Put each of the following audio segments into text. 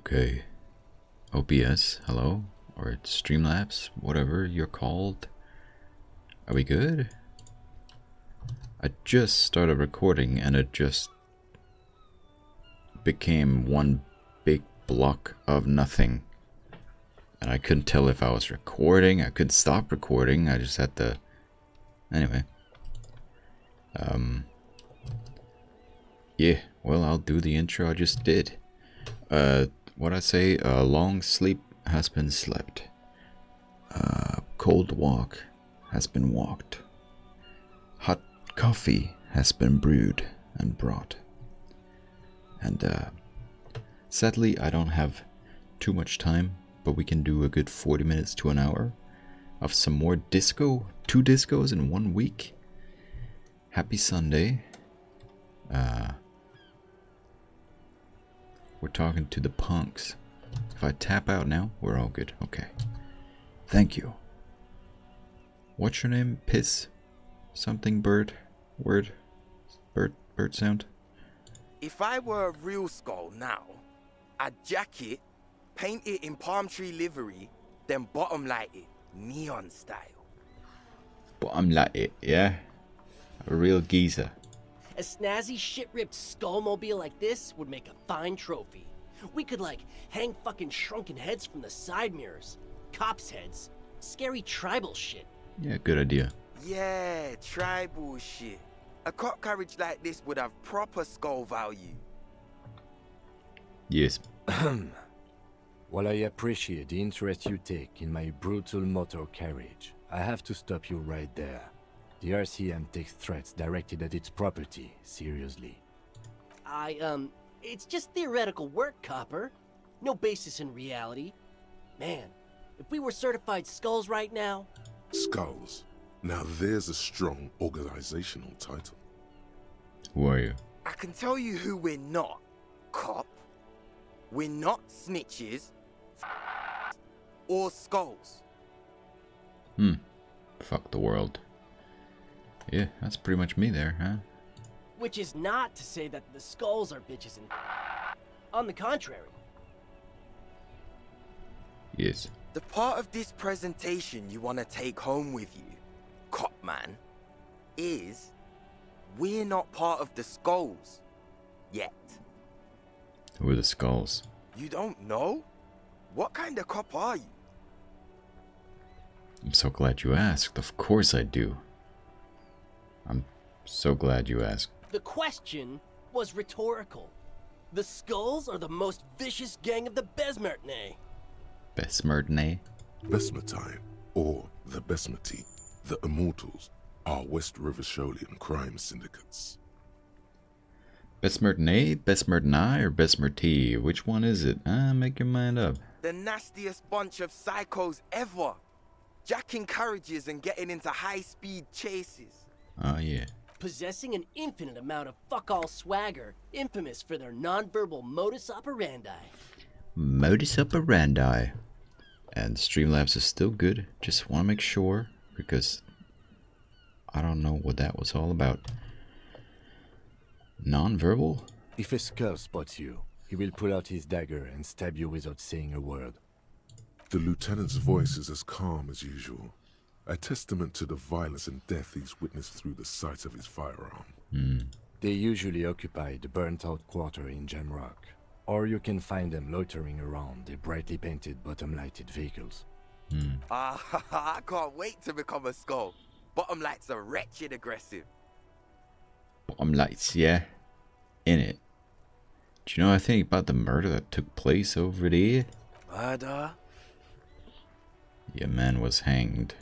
Okay. OBS, hello? Or it's Streamlabs, whatever you're called. Are we good? I just started recording and it just became one big block of nothing. And I couldn't tell if I was recording, I couldn't stop recording, I just had to... Anyway. Yeah, well, I'll do the intro I just did. What I say, a long sleep has been slept. Cold walk has been walked. Hot coffee has been brewed and brought. And, sadly, I don't have too much time, but we can do a good 40 minutes to an hour of some more disco. 2 discos in 1 week. Happy Sunday. We're talking to the punks. If I tap out now, we're all good. Okay. Thank you. What's your name? Piss? Something bird? Word? Bird sound? If I were a real skull now, I'd jack it, paint it in palm tree livery, then bottom light it, neon style. Bottom light it, yeah? A real geezer. A snazzy shit-ripped skullmobile like this would make a fine trophy. We could, like, hang fucking shrunken heads from the side mirrors. Cops' heads. Scary tribal shit. Yeah, good idea. Yeah, tribal shit. A cop carriage like this would have proper skull value. Yes. While I appreciate the interest you take in my brutal motor carriage, I have to stop you right there. The RCM takes threats directed at its property seriously. It's just theoretical work, Copper. No basis in reality. Man, if we were certified skulls right now... Skulls. Now there's a strong organizational title. Who are you? I can tell you who we're not, cop. We're not snitches or skulls. Fuck the world. Yeah, that's pretty much me there, huh? Which is not to say that the skulls are bitches and... On the contrary. Yes. The part of this presentation you want to take home with you, cop man, is we're not part of the skulls yet. Who are the skulls? You don't know? What kind of cop are you? I'm so glad you asked. Of course I do. I'm so glad you asked. The question was rhetorical. The skulls are the most vicious gang of the Besmertne. Besmertne? Besmatine, or the Besmati, the Immortals, are West River Sholian crime syndicates. Besmertne, Besmertni, or Besmerti? Which one is it? Make your mind up. The nastiest bunch of psychos ever. Jacking carriages and getting into high-speed chases. Oh, yeah. Possessing an infinite amount of fuck-all swagger, infamous for their non-verbal modus operandi. Modus operandi. And Streamlabs is still good. Just want to make sure, because I don't know what that was all about. Non-verbal? If a skull spots you, he will pull out his dagger and stab you without saying a word. The lieutenant's voice is as calm as usual, a testament to the violence and death he's witnessed through the sight of his firearm. They usually occupy the burnt-out quarter in Jamrock, or you can find them loitering around the brightly painted bottom-lighted vehicles. I can't wait to become a skull. Bottom lights are wretched aggressive. Bottom lights, yeah. In it. Do you know anything about the murder that took place over there? Murder? Your man was hanged.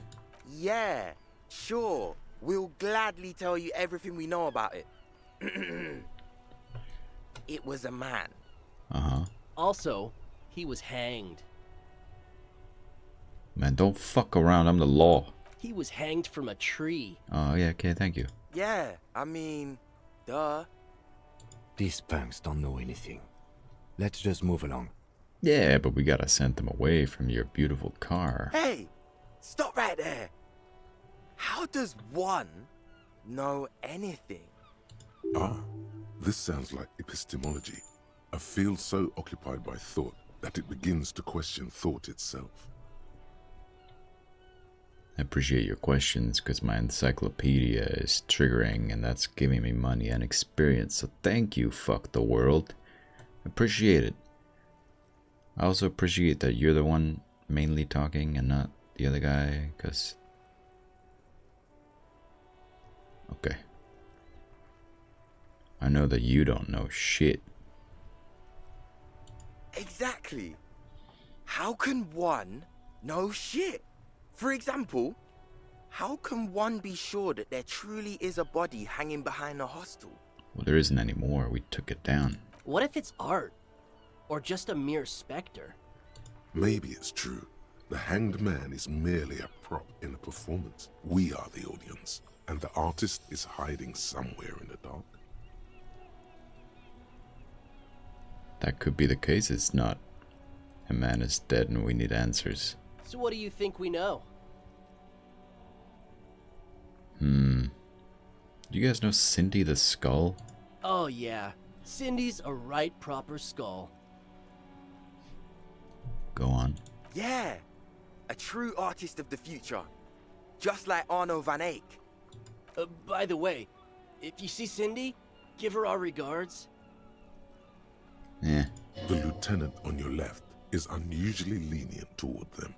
Yeah, sure. We'll gladly tell you everything we know about it. It was a man. Uh-huh. Also, he was hanged. Man, don't fuck around, I'm the law. He was hanged from a tree. Oh, yeah, okay, thank you. Yeah, I mean, duh. These punks don't know anything. Let's just move along. Yeah, but we gotta send them away from your beautiful car. Hey, stop right there. How does one know anything? Ah, this sounds like epistemology, a field so occupied by thought that it begins to question thought itself. I appreciate your questions because my encyclopedia is triggering and that's giving me money and experience. So thank you, fuck the world. Appreciate it. I also appreciate that you're the one mainly talking and not the other guy, because... Okay. I know that you don't know shit. Exactly. How can one know shit? For example, how can one be sure that there truly is a body hanging behind a hostel? Well, there isn't anymore. We took it down. What if it's art? Or just a mere specter? Maybe it's true. The hanged man is merely a prop in a performance. We are the audience, and the artist is hiding somewhere in the dark. That could be the case. It's not. A man is dead and we need answers. So what do you think we know? Do you guys know Cindy the Skull? Oh yeah, Cindy's a right proper skull. Go on. Yeah, a true artist of the future. Just like Arno van Eyck. By the way, if you see Cindy, give her our regards. Eh. The lieutenant on your left is unusually lenient toward them.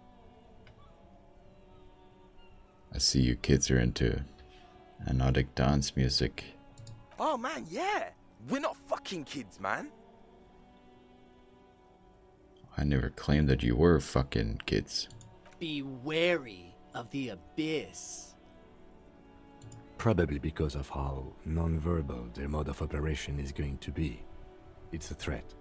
I see you kids are into anodic dance music. Oh man, yeah. We're not fucking kids, man. I never claimed that you were fucking kids. Be wary of the abyss. Probably because of how non-verbal their mode of operation is going to be. It's a threat.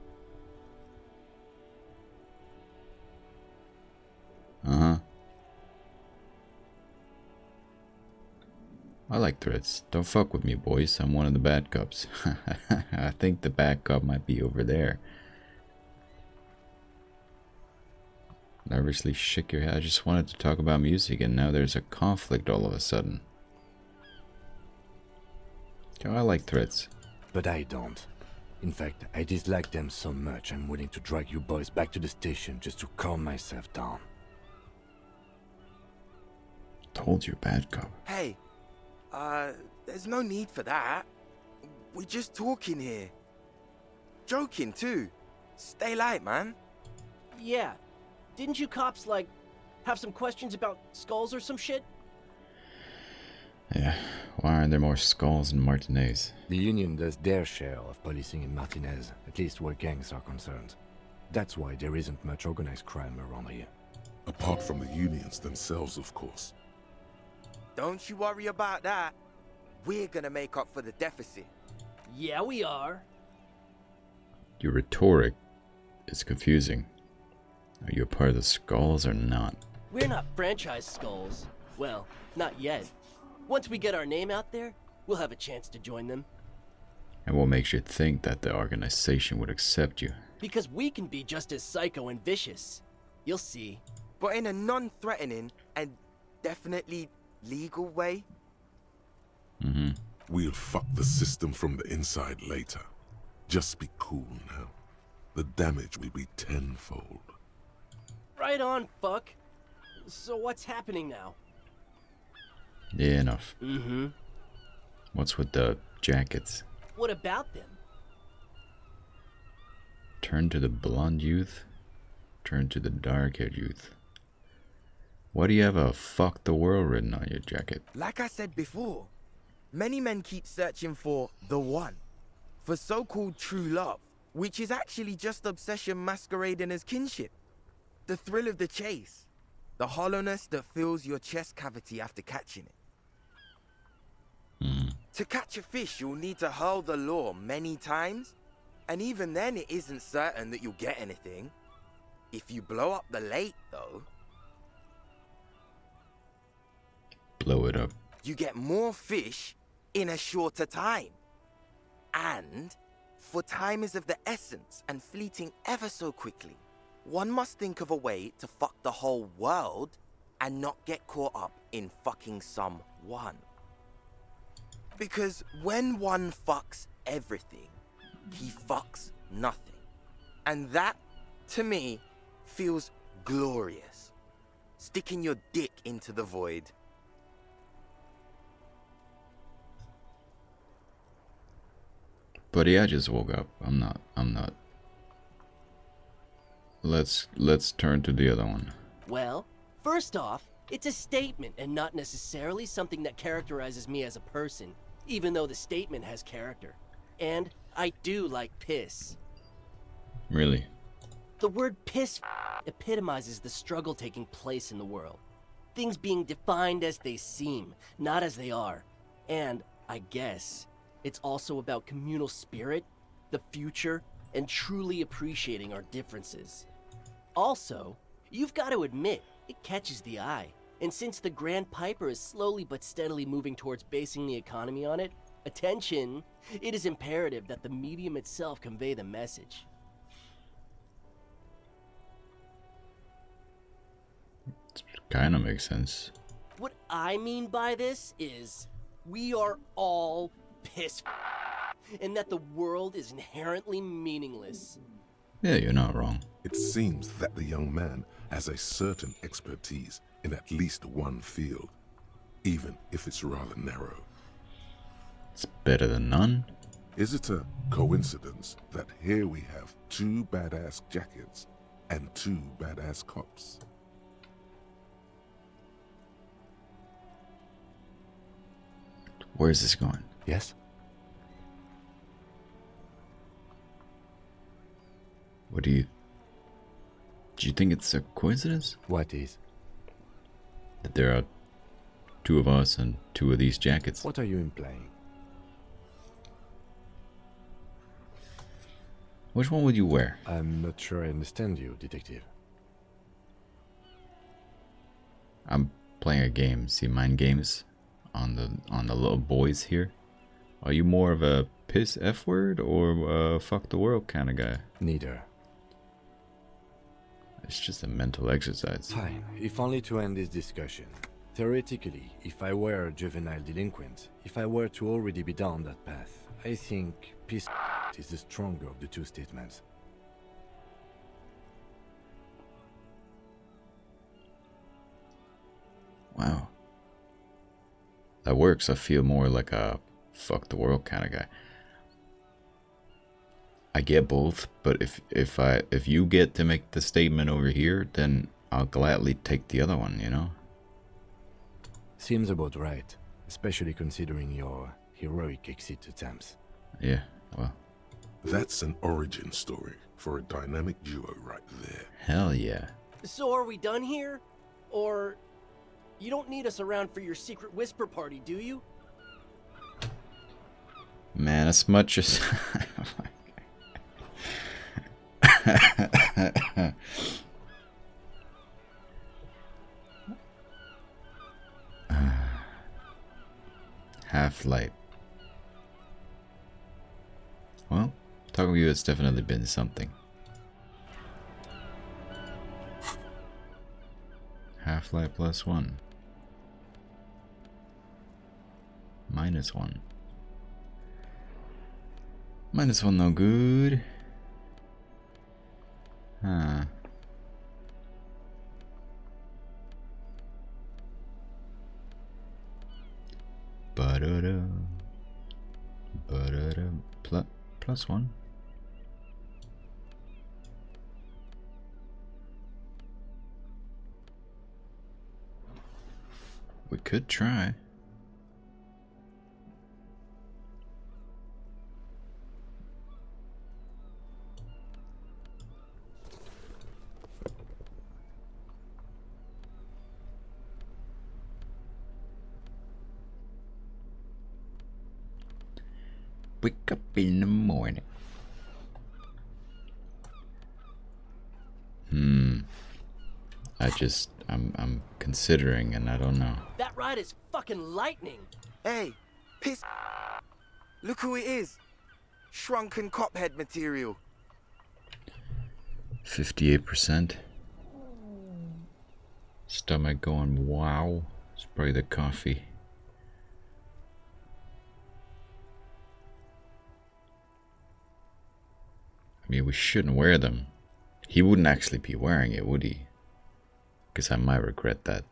Uh-huh. I like threats. Don't fuck with me, boys. I'm one of the bad cops. I think the bad cop might be over there. Nervously shake your head. I just wanted to talk about music and now there's a conflict all of a sudden. I like threats. But I don't. In fact, I dislike them so much I'm willing to drag you boys back to the station just to calm myself down. Told you, bad cop. Hey, there's no need for that. We're just talking here. Joking too. Stay light, man. Yeah, didn't you cops, like, have some questions about skulls or some shit? Yeah, why aren't there more skulls in Martinez? The Union does their share of policing in Martinez, at least where gangs are concerned. That's why there isn't much organized crime around here. Apart from the unions themselves, of course. Don't you worry about that. We're gonna make up for the deficit. Yeah, we are. Your rhetoric is confusing. Are you a part of the skulls or not? We're not franchise skulls. Well, not yet. Once we get our name out there, we'll have a chance to join them. And what makes you think that the organization would accept you? Because we can be just as psycho and vicious. You'll see. But in a non-threatening and definitely legal way. Mm-hmm. We'll fuck the system from the inside later. Just be cool now. The damage will be tenfold. Right on, fuck. So what's happening now? Yeah, enough. Mm-hmm. What's with the jackets? What about them? Turn to the blonde youth. Turn to the dark-haired youth. Why do you have a "fuck the world" written on your jacket? Like I said before, many men keep searching for the one. For so-called true love, which is actually just obsession masquerading as kinship. The thrill of the chase. The hollowness that fills your chest cavity after catching it. To catch a fish, you'll need to hurl the lure many times. And even then, it isn't certain that you'll get anything. If you blow up the lake, though, Blow it up. you get more fish in a shorter time. And, for time is of the essence and fleeting ever so quickly, one must think of a way to fuck the whole world and not get caught up in fucking someone. Because when one fucks everything, he fucks nothing. And that to me, feels glorious. Sticking your dick into the void. Buddy, I just woke up. I'm not. Let's turn to the other one. Well, first off, it's a statement and not necessarily something that characterizes me as a person, even though the statement has character. And I do like piss. Really? The word piss epitomizes the struggle taking place in the world. Things being defined as they seem, not as they are. And, I guess, it's also about communal spirit, the future, and truly appreciating our differences. Also, you've got to admit, it catches the eye. And since the Grand Piper is slowly but steadily moving towards basing the economy on it, attention, it is imperative that the medium itself convey the message. Kind of makes sense. What I mean by this is, we are all piss and that the world is inherently meaningless. Yeah, you're not wrong. It seems that the young man has a certain expertise in at least one field, even if it's rather narrow. It's better than none. Is it a coincidence that here we have 2 badass jackets and 2 badass cops? Where's this going? Yes? What do you think it's a coincidence What is? that there are 2 of us and 2 of these jackets? What are you implying? Which one would you wear? I'm not sure I understand you, detective. I'm playing a game. See, mind games on the little boys here. Are you more of a piss F word or a fuck the world kind of guy? Neither. It's just a mental exercise. Fine, if only to end this discussion. Theoretically, if I were a juvenile delinquent, if I were to already be down that path, I think peace is the stronger of the 2 statements. Wow. That works. I feel more like a fuck the world kind of guy. I get both, but if you get to make the statement over here, then I'll gladly take the other one, you know? Seems about right, especially considering your heroic exit attempts. Yeah, well. That's an origin story for a dynamic duo right there. Hell yeah. So are we done here? Or you don't need us around for your secret whisper party, do you? Man, as much as... Half-Light. Well, talking to you, it's definitely been something. Half-Light +1. -1. -1 no good. Huh. Ba-da-da. Ba-da-da. +1. We could try. Wake up in the morning. I'm considering and I don't know. That ride is fucking lightning. Hey, piss. Look who it is. Shrunken cophead material. 58%. Stomach going wow. It's probably the coffee. I mean, we shouldn't wear them He wouldn't actually be wearing it, would he? Because I might regret that.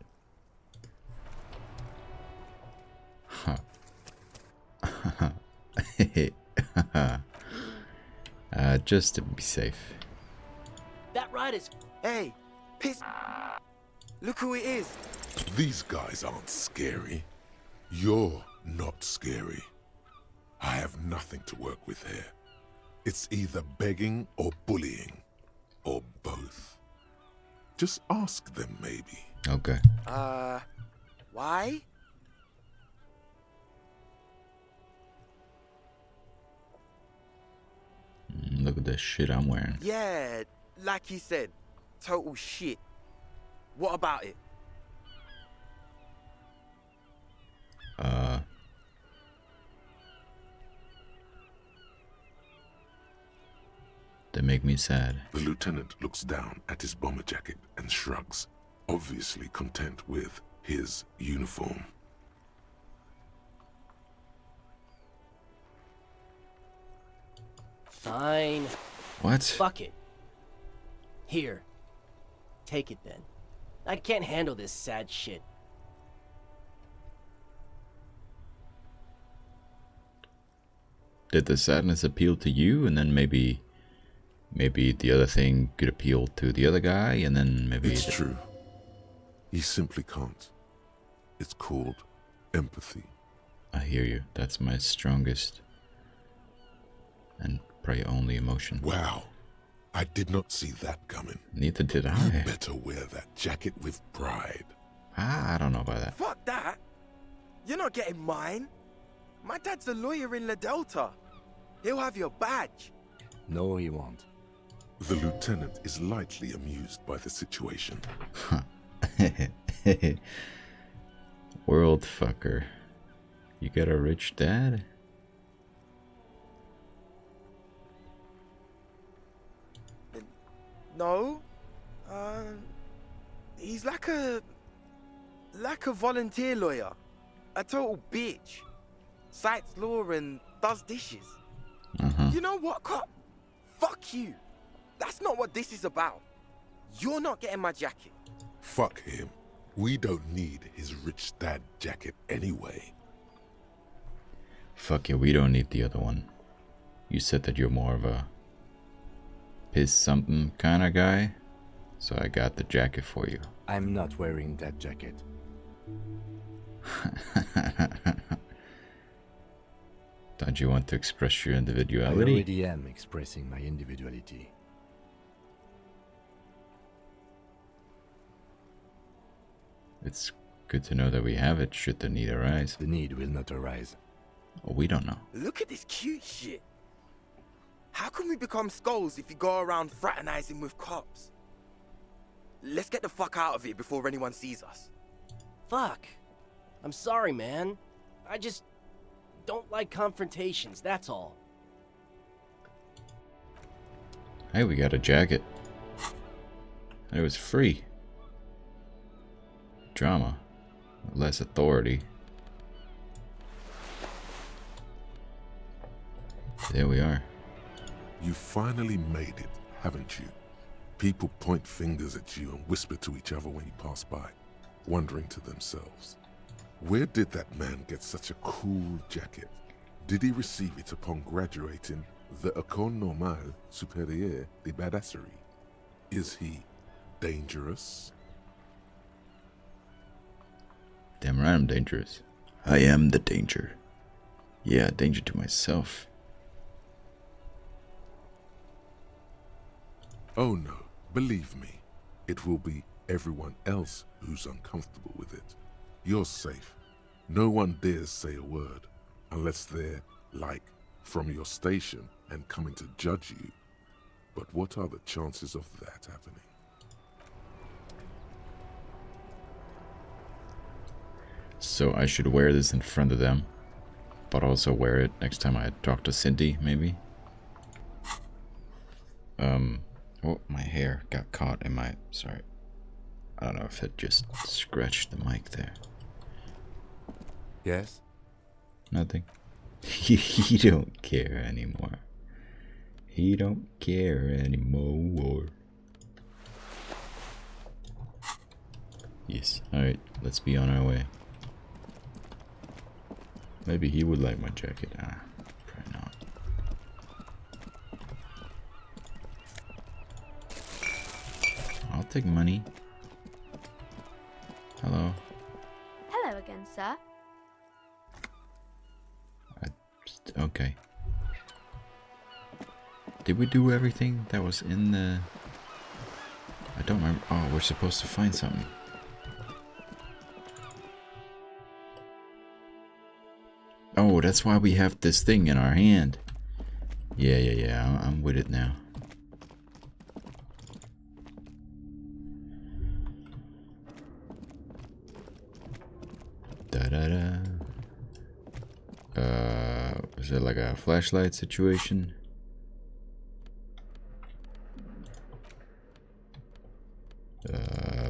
Huh. Just to be safe. That ride is... Hey, piss. Look who it is. These guys aren't scary. You're not scary. I have nothing to work with here. It's either begging or bullying, or both. Just ask them, maybe. Okay. Why? Look at this shit I'm wearing. Yeah, like he said, total shit. What about it? They make me sad. The lieutenant looks down at his bomber jacket and shrugs, obviously content with his uniform. Fine. What? Fuck it. Here. Take it then. I can't handle this sad shit. Did the sadness appeal to you, and then maybe the other thing could appeal to the other guy, and then maybe... It's true. He simply can't. It's called empathy. I hear you. That's my strongest and probably only emotion. Wow. I did not see that coming. Neither did You I. better wear that jacket with pride. I don't know about that. Fuck that. You're not getting mine. My dad's a lawyer in La Delta. He'll have your badge. No, he won't. The lieutenant is lightly amused by the situation. World fucker. You got a rich dad? No. He's like a volunteer lawyer. A total bitch. Cites law and does dishes. You know what, cop? Fuck you. That's not what this is about. You're not getting my jacket. Fuck him. We don't need his rich dad jacket anyway. Fuck you, we don't need the other one. You said that you're more of a piss something kind of guy, so I got the jacket for you. I'm not wearing that jacket. Don't you want to express your I individuality? already am expressing my individuality. It's good to know that we have it should the need arise. The need will not arise. Oh, we don't know. Look at this cute shit. How can we become skulls if you go around fraternizing with cops? Let's get the fuck out of here before anyone sees us. Fuck. I'm sorry, man. I just don't like confrontations, that's all. Hey, we got a jacket. And it was free. Drama. Less authority. There we are. You finally made it, haven't you? People point fingers at you and whisper to each other when you pass by, wondering to themselves, where did that man get such a cool jacket? Did he receive it upon graduating the École Normale Supérieure de Badasserie? Is he dangerous? Damn right I'm dangerous. I am the danger. Yeah, danger to myself. Oh no, believe me, it will be everyone else who's uncomfortable with it. You're safe. No one dares say a word, unless they're, like, from your station and coming to judge you. But what are the chances of that happening? So I should wear this in front of them, but also wear it next time I talk to Cindy, maybe? Oh, my hair got caught in my... Sorry. I don't know if it just scratched the mic there. Yes? Nothing. He don't care anymore. He don't care anymore. Yes. Alright, let's be on our way. Maybe he would like my jacket. Probably not. I'll take money. Hello. Hello again, sir. Okay. Did we do everything that was in the... I don't remember. Oh, we're supposed to find something. Oh, that's why we have this thing in our hand. Yeah. I'm with it now. Da-da-da. Is it like a flashlight situation?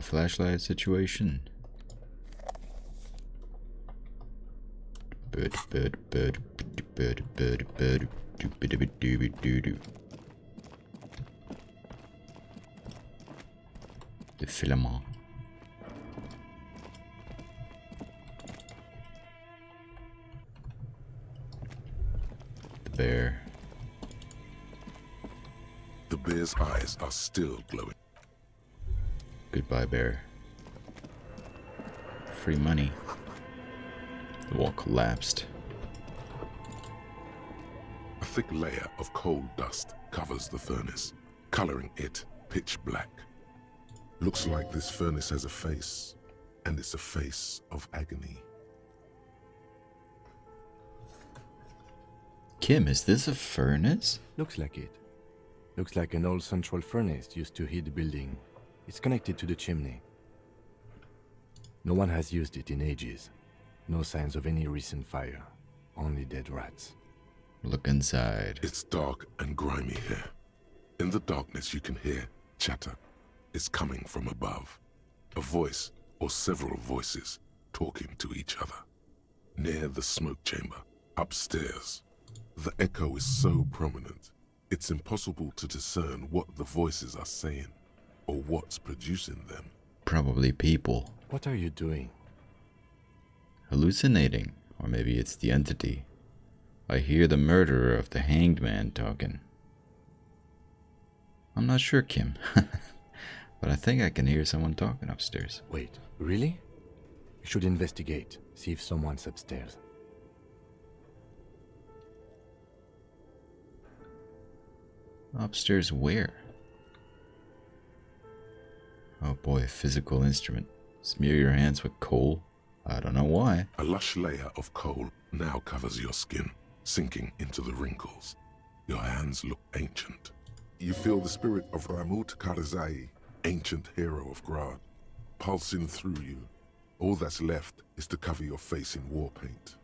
Flashlight situation. Bird. The filament. The bear. The bear's eyes are still glowing. Goodbye, bear. Free money. The wall collapsed. A thick layer of coal dust covers the furnace, coloring it pitch black. Looks like this furnace has a face, and it's a face of agony. Kim, is this a furnace? Looks like it. Looks like an old central furnace used to heat the building. It's connected to the chimney. No one has used it in ages. No signs of any recent fire. Only dead rats. Look inside. It's dark and grimy here. In the darkness you can hear chatter. It's coming from above. A voice or several voices talking to each other. Near the smoke chamber, upstairs. The echo is so prominent, it's impossible to discern what the voices are saying or what's producing them. Probably people. What are you doing? Hallucinating. Or maybe it's the entity. I hear the murderer of the hanged man talking. I'm not sure, Kim. But I think I can hear someone talking upstairs. Wait, really? You should investigate. See if someone's upstairs. Upstairs where? Oh boy, physical instrument. Smear your hands with coal. I don't know why. A lush layer of coal now covers your skin, sinking into the wrinkles. Your hands look ancient. You feel the spirit of Ramut Karzai, ancient hero of Grad, pulsing through you. All that's left is to cover your face in war paint.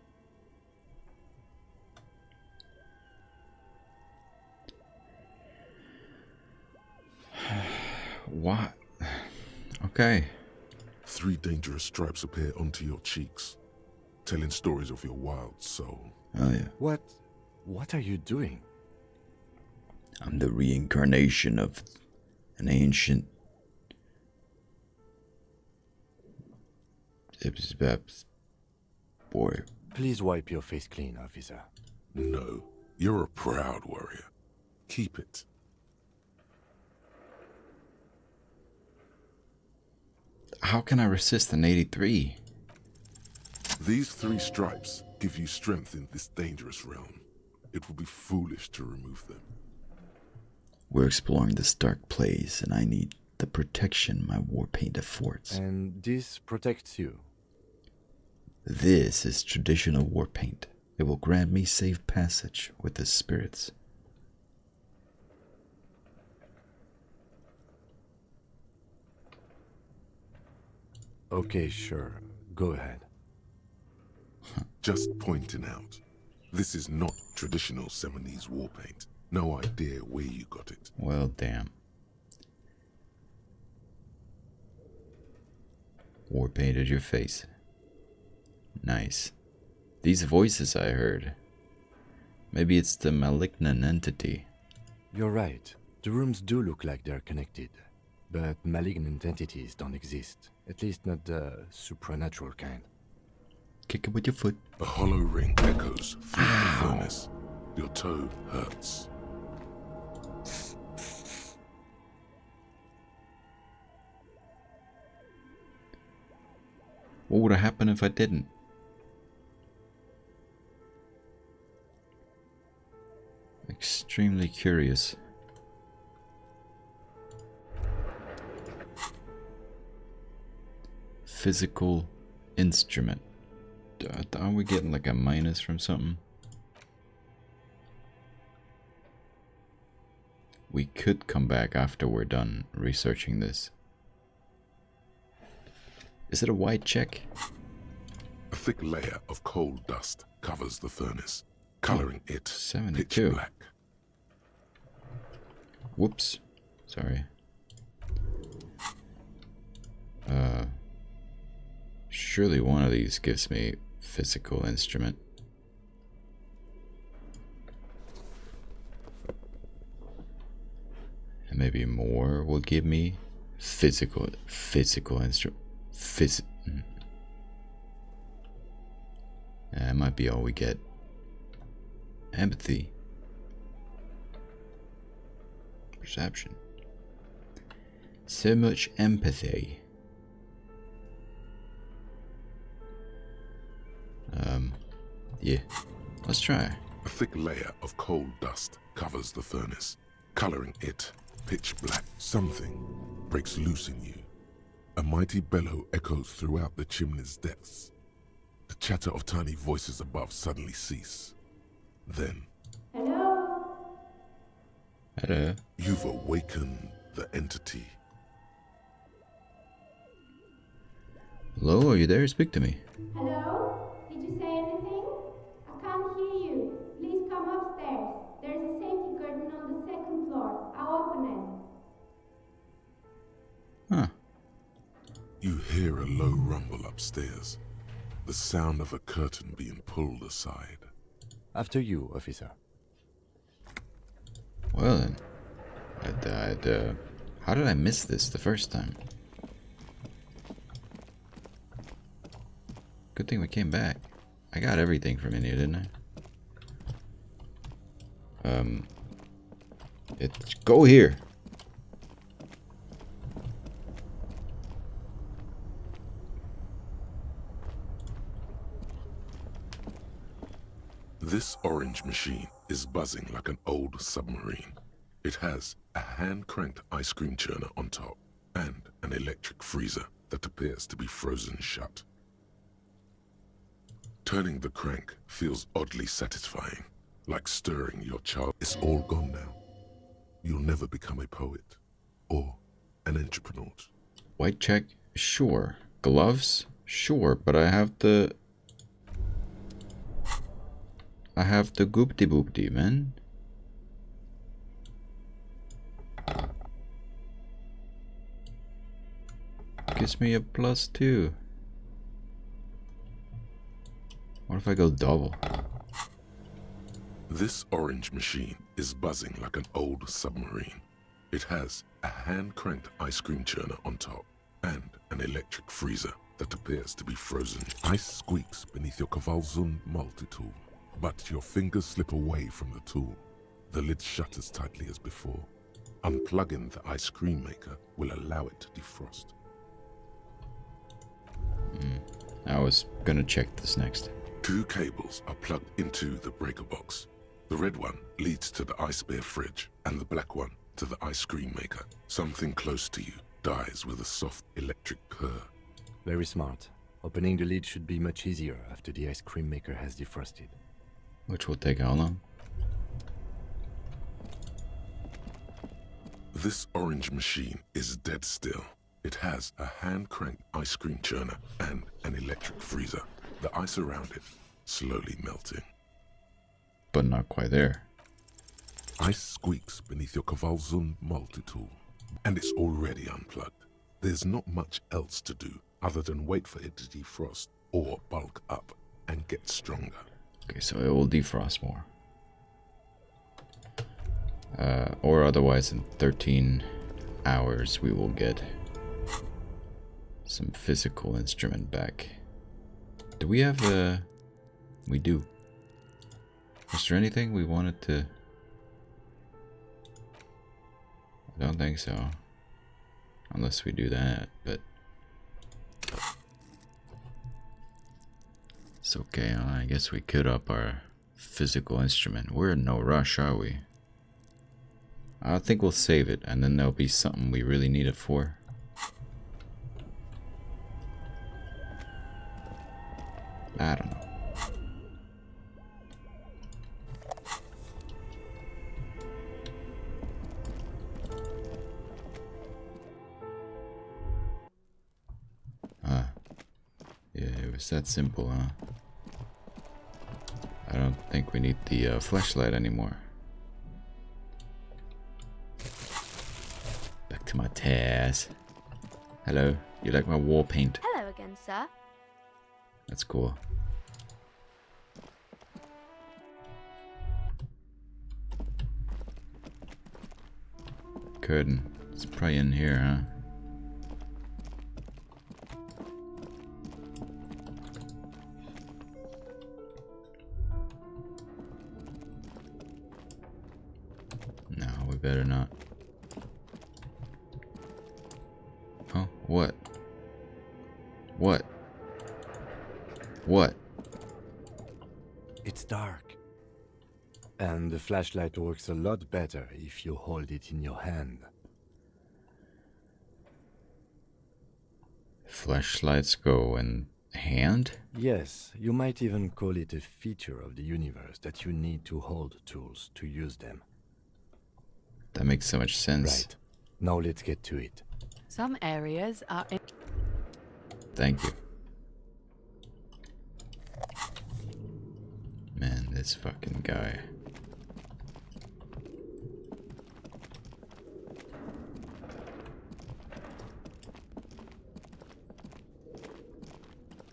What? Okay. 3 dangerous stripes appear onto your cheeks, telling stories of your wild soul. Oh yeah. What are you doing? I'm the reincarnation of an ancient... boy. Please wipe your face clean, officer. No, you're a proud warrior. Keep it. How can I resist an 83? These 3 stripes give you strength in this dangerous realm. It would be foolish to remove them. We're exploring this dark place, and I need the protection my war paint affords. And this protects you. This is traditional war paint. It will grant me safe passage with the spirits. Okay, sure. Go ahead. Just pointing out, this is not traditional Seminese war paint. No idea where you got it. Well, damn. War painted your face. Nice. These voices I heard. Maybe it's the malignant entity. You're right. The rooms do look like they're connected. But malignant entities don't exist. At least not the supernatural kind. Kick it with your foot. A hollow ring echoes through the furnace. Your toe hurts. What would have happened if I didn't? Extremely curious. Physical instrument. Are we getting like a minus from something? We could come back after we're done researching this. Is it a white check? A thick layer of coal dust covers the furnace, coloring it 72. pitch black. Whoops. Sorry. Surely one of these gives me physical instrument. And maybe more will give me physical instrument. That might be all we get. Empathy. Perception. So much empathy. Yeah. Let's try. A thick layer of coal dust covers the furnace, coloring it pitch black. Something breaks loose in you. A mighty bellow echoes throughout the chimney's depths. The chatter of tiny voices above suddenly cease. Then, Hello? Hello. you've awakened the entity. Hello, are you there? Speak to me. Hello? Did you say anything? I can't hear you. Please come upstairs. There's a safety curtain on the second floor. I'll open it. Huh. You hear a low rumble upstairs, the sound of a curtain being pulled aside. After you, officer. Well then. How did I miss this the first time? Good thing we came back. I got everything from in here, didn't I? Go here. This orange machine is buzzing like an old submarine. It has a hand-cranked ice cream churner on top and an electric freezer that appears to be frozen shut. Turning the crank feels oddly satisfying, like stirring your child. It's all gone now. You'll never become a poet or an entrepreneur. White check? Sure. Gloves? Sure, but I have the goopty boopty, man. Gives me a +2. What if I go double? This orange machine is buzzing like an old submarine. It has a hand-cranked ice cream churner on top and an electric freezer that appears to be frozen. Ice squeaks beneath your Kavalzun multi-tool, but your fingers slip away from the tool. The lid shuts as tightly as before. Unplugging the ice cream maker will allow it to defrost. I was gonna check this next. 2 cables are plugged into the breaker box. The red one leads to the ice bear fridge, and the black one to the ice cream maker. Something close to you dies with a soft electric purr. Very smart. Opening the lid should be much easier after the ice cream maker has defrosted. Which will take how long? This orange machine is dead still. It has a hand-cranked ice cream churner and an electric freezer. The ice around it slowly melting. But not quite there. Ice squeaks beneath your Kavalzun multi-tool, and it's already unplugged. There's not much else to do other than wait for it to defrost or bulk up and get stronger. Okay, so it will defrost more. Or otherwise in 13 hours we will get some physical instrument back. Do we have a... We do. Is there anything we wanted to... I don't think so. Unless we do that, but... It's okay, I guess we could up our physical instrument. We're in no rush, are we? I think we'll save it, and then there'll be something we really need it for. I don't know. Yeah, it was that simple, huh? I don't think we need the flashlight anymore. Back to my task. Hello, you like my war paint? Hello again, sir. That's cool. Curtain. It's probably in here, huh? No, we better not. Oh, what? What? What? It's dark. And the flashlight works a lot better if you hold it in your hand. Flashlights go in hand? Yes, you might even call it a feature of the universe that you need to hold tools to use them. That makes so much sense. Right. Now let's get to it. Some areas are in Thank you. Man, this fucking guy.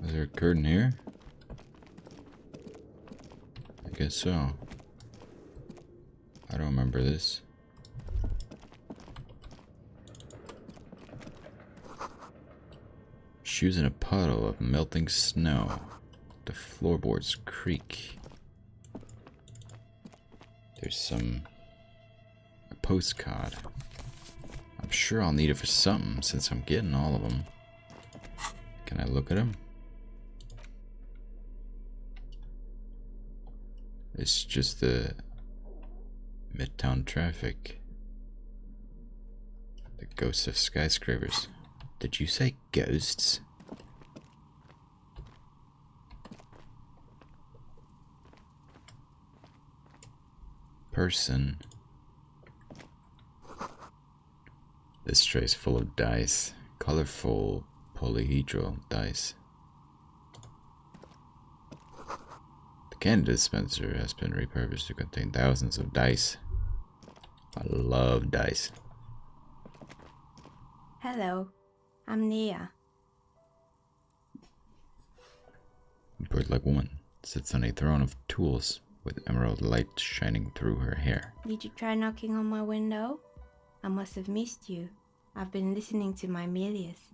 Is there a curtain here? I guess so. I don't remember this. Shoes in a puddle of melting snow. The floorboards creak. There's a postcard. I'm sure I'll need it for something since I'm getting all of them. Can I look at them? It's just the Midtown traffic. The ghosts of skyscrapers. Did you say ghosts? Person. This tray is full of dice. Colorful polyhedral dice. The candy dispenser has been repurposed to contain thousands of dice. I love dice. Hello, I'm Nia. A bird-like woman sits on a throne of tools with emerald light shining through her hair. Did you try knocking on my window? I must have missed you. I've been listening to my Melius.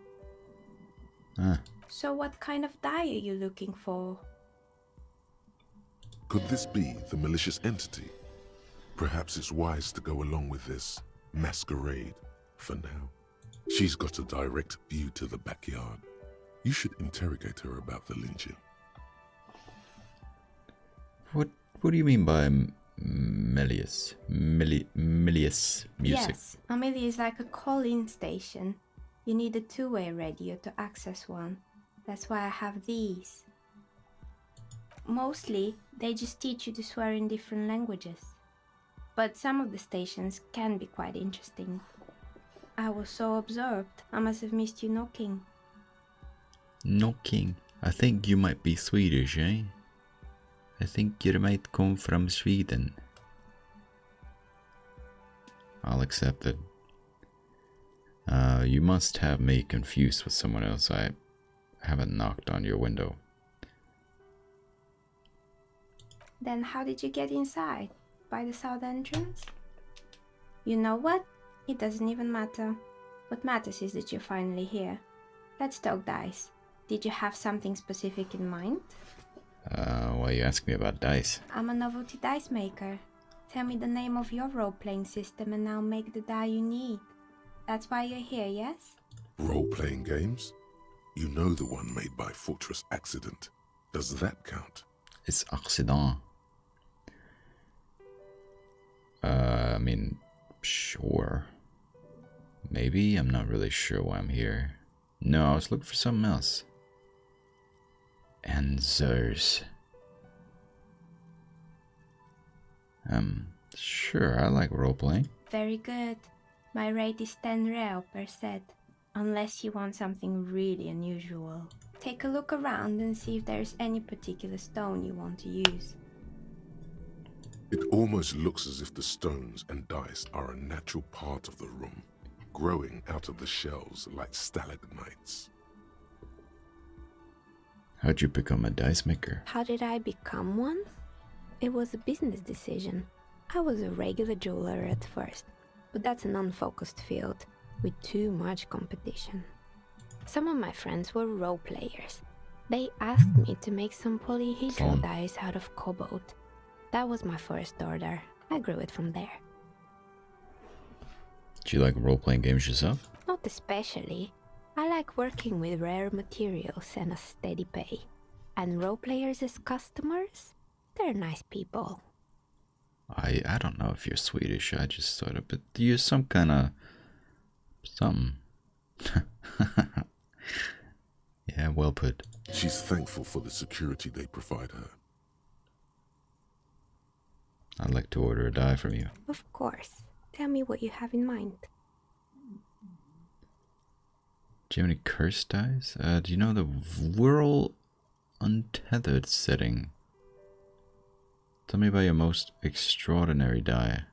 Ah, So what kind of die are you looking for? Could this be the malicious entity? Perhaps it's wise to go along with this masquerade for now. She's got a direct view to the backyard. You should interrogate her about the lynching. what do you mean by Melius? Melius music? Yes, Amelia is like a call-in station. You need a two-way radio to access one. That's why I have these. Mostly, they just teach you to swear in different languages. But some of the stations can be quite interesting. I was so absorbed, I must have missed you knocking. Knocking? I think you might be Swedish, eh? I think you might come from Sweden. I'll accept it. You must have me confused with someone else. I haven't knocked on your window. Then how did you get inside? By the south entrance? You know what? It doesn't even matter. What matters is that you're finally here. Let's talk dice. Did you have something specific in mind? Why you ask me about dice? I'm a novelty dice maker. Tell me the name of your role-playing system and I'll make the die you need. That's why you're here, yes? Role-playing games? You know the one made by Fortress Accident. Does that count? It's accident. I mean, sure. Maybe, I'm not really sure why I'm here. No, I was looking for something else. Answers. Sure, I like role-playing. Very good. My rate is 10 real per set, unless you want something really unusual. Take a look around and see if there's any particular stone you want to use. It almost looks as if the stones and dice are a natural part of the room, growing out of the shells like stalagmites. How'd you become a dice maker? How did I become one? It was a business decision. I was a regular jeweler at first, but that's an unfocused field with too much competition. Some of my friends were role players. They asked me to make some polyhedral dice out of cobalt. That was my first order. I grew it from there. Do you like role-playing games yourself? Not especially. I like working with rare materials and a steady pay. And role players as customers? They're nice people. I don't know if you're Swedish, I just sort of, but you're some kind of something. Yeah, well put. She's thankful for the security they provide her. I'd like to order a die from you. Of course. Tell me what you have in mind. Do you have any curse dice? Do you know the Whirl Untethered setting? Tell me about your most extraordinary die.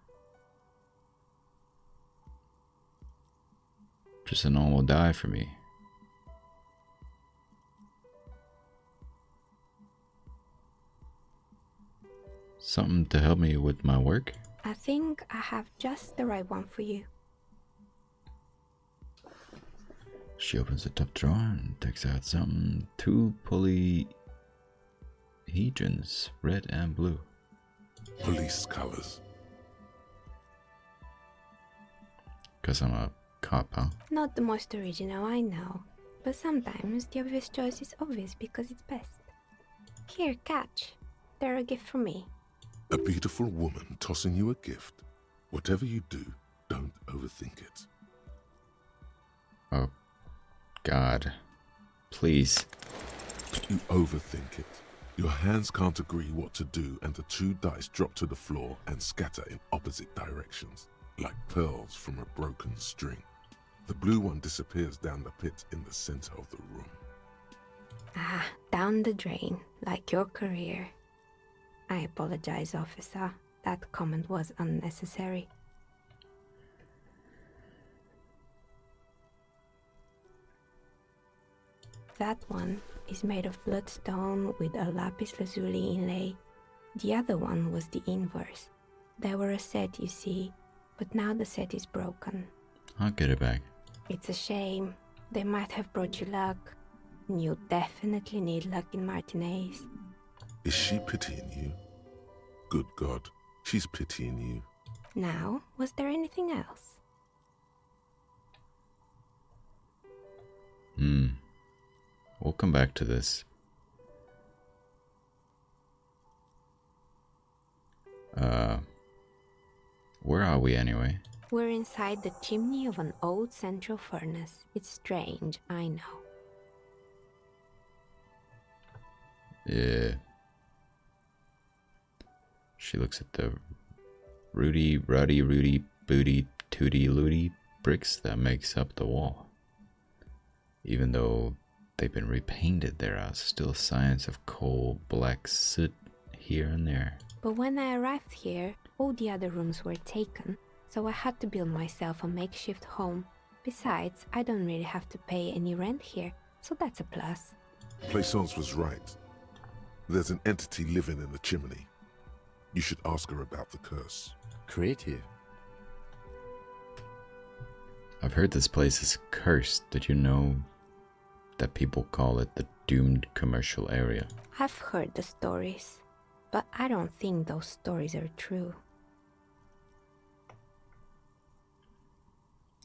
Just a normal die for me. Something to help me with my work? I think I have just the right one for you. She opens the top drawer and takes out something. 2 polyhedrons, red and blue. Police colors. 'Cause I'm a cop, huh? Not the most original, I know. But sometimes the obvious choice is obvious because it's best. Here, catch. They're a gift from me. A beautiful woman tossing you a gift. Whatever you do, don't overthink it. Oh, God. Please. You overthink it. Your hands can't agree what to do, and the 2 dice drop to the floor and scatter in opposite directions, like pearls from a broken string. The blue one disappears down the pit in the center of the room. Ah, down the drain, like your career. I apologize, officer. That comment was unnecessary. That one is made of bloodstone with a lapis lazuli inlay. The other one was the inverse. They were a set, you see, but now the set is broken. I'll get it back. It's a shame. They might have brought you luck. You definitely need luck in Martinez. Is she pitying you? Good God, she's pitying you. Now, was there anything else? We'll come back to this. Where are we anyway? We're inside the chimney of an old central furnace. It's strange, I know. Yeah. She looks at the ruddy, booty, tooty, looty bricks that makes up the wall. Even though they've been repainted, there are still signs of coal black soot here and there. But when I arrived here, all the other rooms were taken, so I had to build myself a makeshift home. Besides, I don't really have to pay any rent here, so that's a plus. Plaisance was right. There's an entity living in the chimney. You should ask her about the curse. Creative. I've heard this place is cursed. Did you know that people call it the doomed commercial area. I've heard the stories, but I don't think those stories are true.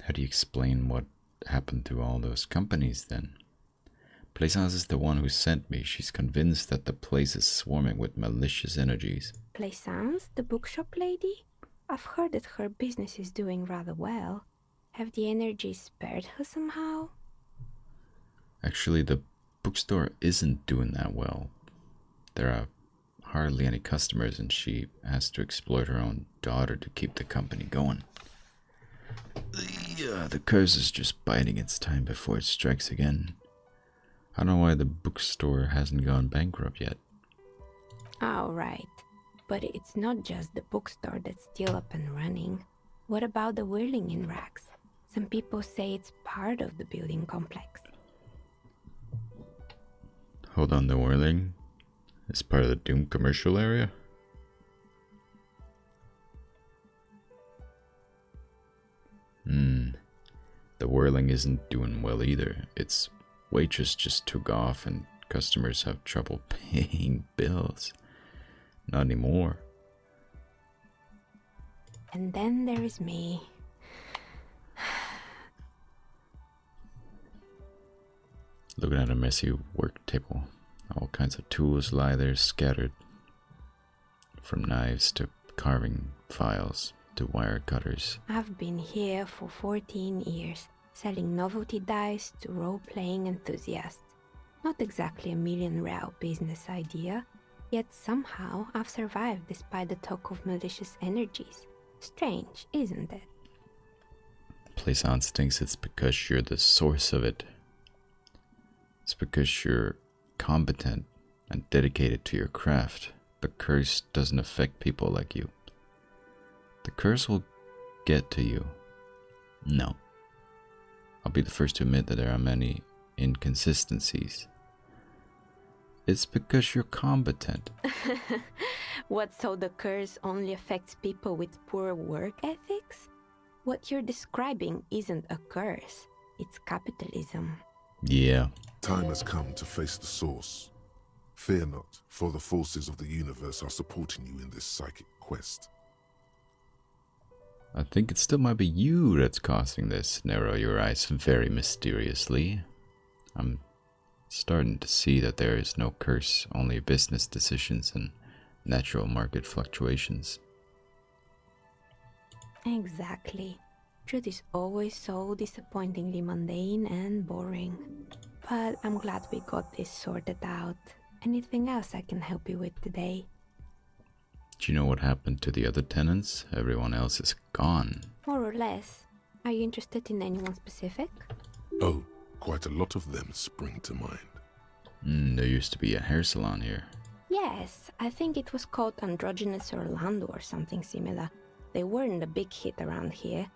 How do you explain what happened to all those companies then? Plaisance is the one who sent me. She's convinced that the place is swarming with malicious energies. Plaisance, the bookshop lady? I've heard that her business is doing rather well. Have the energies spared her somehow? Actually, the bookstore isn't doing that well. There are hardly any customers, and she has to exploit her own daughter to keep the company going. The curse is just biding its time before it strikes again. I don't know why the bookstore hasn't gone bankrupt yet. Oh, right. But it's not just the bookstore that's still up and running. What about the whirling in racks? Some people say it's part of the building complex. Hold on, the whirling is part of the Doom commercial area? The whirling isn't doing well either. Its waitress just took off and customers have trouble paying bills. Not anymore. And then there is me. Looking at a messy work table. All kinds of tools lie there scattered. From knives to carving files to wire cutters. I've been here for 14 years, selling novelty dice to role-playing enthusiasts. Not exactly a million-real business idea, yet somehow I've survived despite the talk of malicious energies. Strange, isn't it? Plaisance thinks it's because you're the source of it. It's because you're competent and dedicated to your craft. The curse doesn't affect people like you. The curse will get to you. No. I'll be the first to admit that there are many inconsistencies. It's because you're competent. What, so the curse only affects people with poor work ethics? What you're describing isn't a curse, it's capitalism. Yeah. Time has come to face the source. Fear not, for the forces of the universe are supporting you in this psychic quest. I think it still might be you that's causing this. Narrow your eyes very mysteriously. I'm starting to see that there is no curse, only business decisions and natural market fluctuations. Exactly. Truth is always so disappointingly mundane and boring. But I'm glad we got this sorted out. Anything else I can help you with today? Do you know what happened to the other tenants? Everyone else is gone. More or less. Are you interested in anyone specific? Oh, quite a lot of them spring to mind. There used to be a hair salon here. Yes, I think it was called Androgynous Orlando or something similar. They weren't a big hit around here.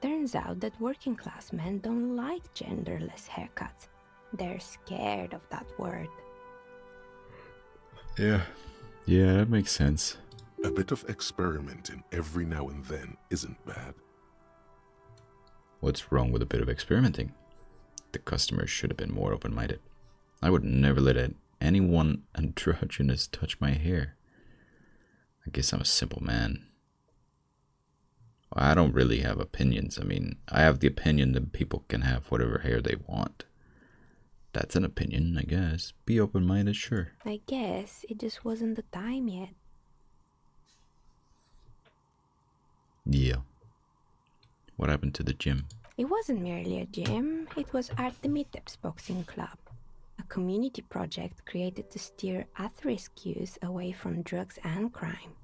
Turns out that working class men don't like genderless haircuts. They're scared of that word. Yeah, that makes sense. A bit of experimenting every now and then isn't bad. What's wrong with a bit of experimenting? The customers should have been more open-minded. I would never let anyone androgynous touch my hair. I guess I'm a simple man. I don't really have opinions. I mean, I have the opinion that people can have whatever hair they want. That's an opinion, I guess. Be open-minded, sure. I guess it just wasn't the time yet. Yeah. What happened to the gym? It wasn't merely a gym, it was Artemitep's boxing club. A community project created to steer at-risk youth away from drugs and crime.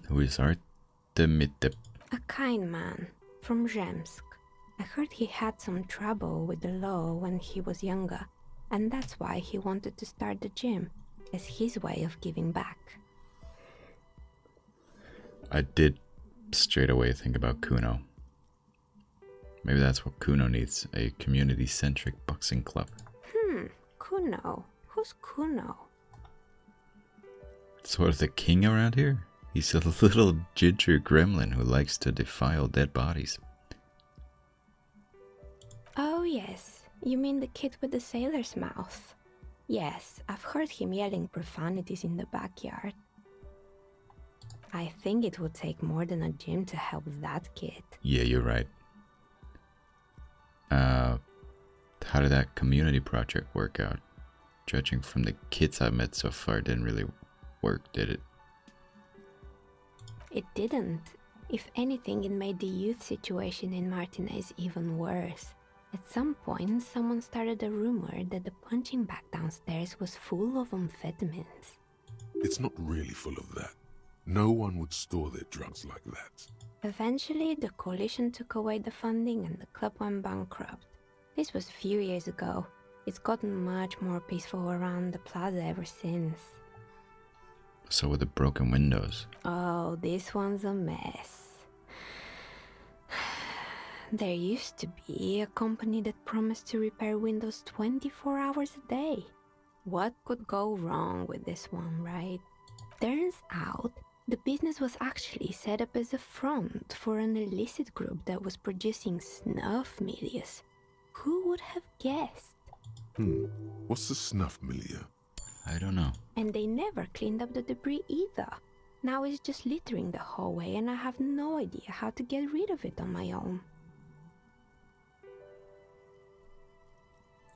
Who is Artemitep? A kind man from Zemsk. I heard he had some trouble with the law when he was younger, and that's why he wanted to start the gym, as his way of giving back. I did straight away think about Kuno. Maybe that's what Kuno needs, a community-centric boxing club. Kuno? Who's Kuno? Sort of the king around here? He's a little ginger gremlin who likes to defile dead bodies. Oh yes, You mean the kid with the sailor's mouth? Yes, I've heard him yelling profanities in the backyard. I think it would take more than a gym to help that kid. Yeah, you're right. How did that community project work out? Judging from the kids I've met so far, it didn't really work, did it? It didn't. If anything, it made the youth situation in Martinez even worse. At some point, someone started a rumor that the punching bag downstairs was full of amphetamines. It's not really full of that. No one would store their drugs like that. Eventually, the coalition took away the funding and the club went bankrupt. This was a few years ago. It's gotten much more peaceful around the plaza ever since. So with the broken windows. Oh, this one's a mess. There used to be a company that promised to repair windows 24 hours a day. What could go wrong with this one, right? Turns out, the business was actually set up as a front for an illicit group that was producing snuff milias. Who would have guessed? What's the snuff milieu? I don't know. And they never cleaned up the debris either. Now it's just littering the hallway and I have no idea how to get rid of it on my own.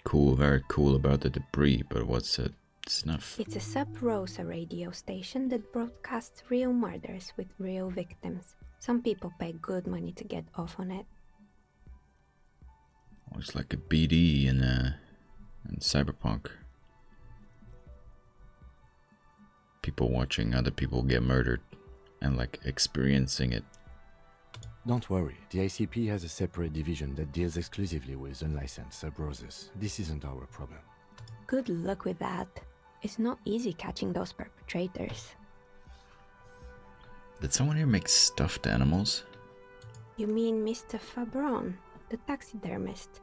Cool, very cool about the debris, but what's a snuff? It's a Sub Rosa radio station that broadcasts real murders with real victims. Some people pay good money to get off on it. Oh, it's like a BD in Cyberpunk. People watching other people get murdered and like experiencing it. Don't worry, the ICP has a separate division that deals exclusively with unlicensed sub-roses. This isn't our problem. Good luck with that. It's not easy catching those perpetrators. Did someone here make stuffed animals? You mean Mr. Fabron, the taxidermist?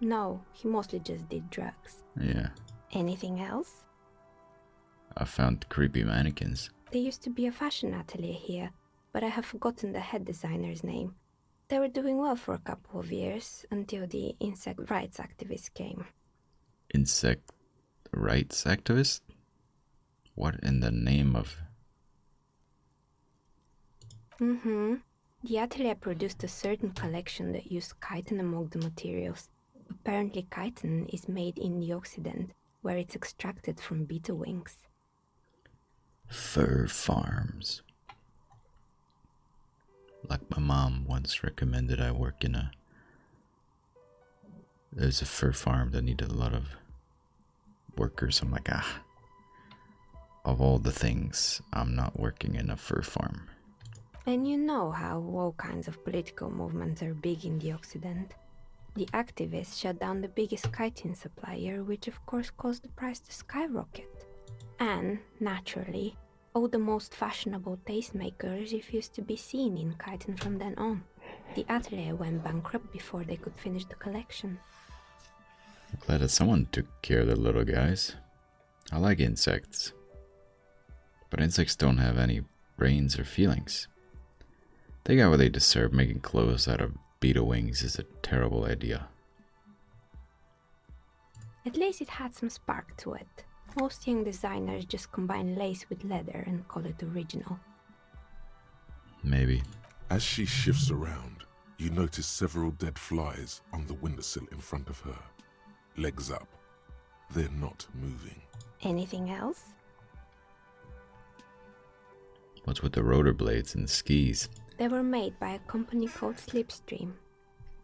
No, he mostly just did drugs. Yeah. Anything else? I found creepy mannequins. There used to be a fashion atelier here, but I have forgotten the head designer's name. They were doing well for a couple of years, until the insect rights activists came. Insect rights activist? What in the name of... The atelier produced a certain collection that used chitin among the materials. Apparently chitin is made in the Occident, where it's extracted from beetle wings. Fur farms. Like my mom once recommended I work in a... There's a fur farm that needed a lot of workers. I'm like, of all the things, I'm not working in a fur farm. And you know how all kinds of political movements are big in the Occident. The activists shut down the biggest chitin supplier, which of course caused the price to skyrocket. And, naturally, all the most fashionable tastemakers refused to be seen in chitin from then on. The atelier went bankrupt before they could finish the collection. I'm glad that someone took care of the little guys. I like insects. But insects don't have any brains or feelings. They got what they deserve. Making clothes out of beetle wings is a terrible idea. At least it had some spark to it. Most young designers just combine lace with leather and call it original. Maybe. As she shifts around, you notice several dead flies on the windowsill in front of her. Legs up. They're not moving. Anything else? What's with the rotor blades and the skis? They were made by a company called Slipstream.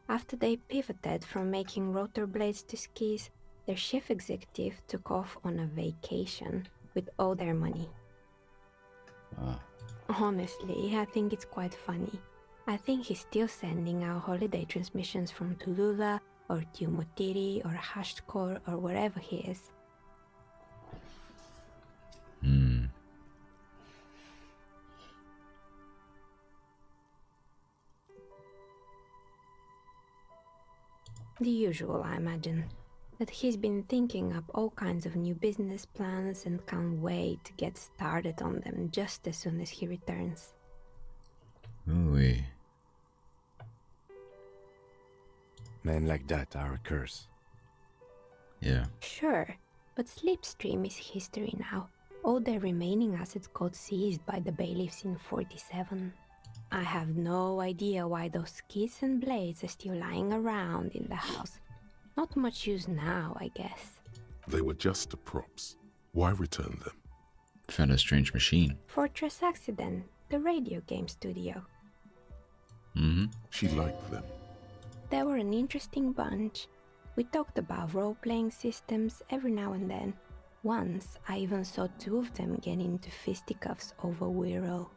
After they pivoted from making rotor blades to skis, their chief executive took off on a vacation with all their money. Honestly, I think it's quite funny. I think he's still sending out holiday transmissions from Tulula or Tiumotiri or Hashtkor or wherever he is. The usual, I imagine. That he's been thinking up all kinds of new business plans and can't wait to get started on them just as soon as he returns. Ooh-wee. Men like that are a curse. Yeah. Sure, but Slipstream is history now. All their remaining assets got seized by the bailiffs in 47. I have no idea why those skids and blades are still lying around in the house. Not much use now, I guess. They were just the props. Why return them? Found a strange machine. Fortress Accident, the radio game studio. Mm-hmm. She liked them. They were an interesting bunch. We talked about role-playing systems every now and then. Once, I even saw two of them get into fisticuffs over Wirral.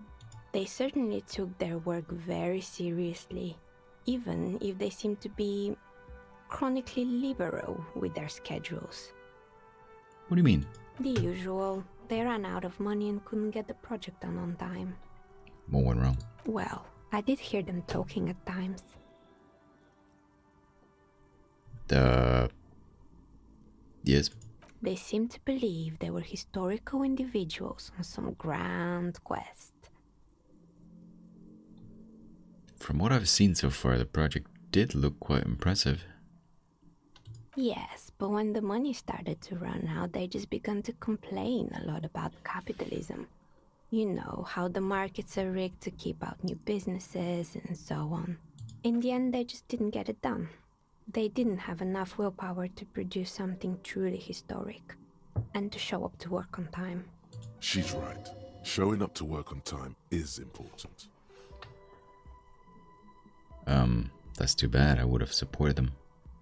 They certainly took their work very seriously, even if they seemed to be chronically liberal with their schedules. What do you mean? The usual. They ran out of money and couldn't get the project done on time. What went wrong? Well, I did hear them talking at times. Yes. They seemed to believe they were historical individuals on some grand quest. From what I've seen so far, the project did look quite impressive. Yes, but when the money started to run out, they just began to complain a lot about capitalism. You know, how the markets are rigged to keep out new businesses and so on. In the end, they just didn't get it done. They didn't have enough willpower to produce something truly historic, and to show up to work on time. She's right. Showing up to work on time is important. That's too bad. I would have supported them.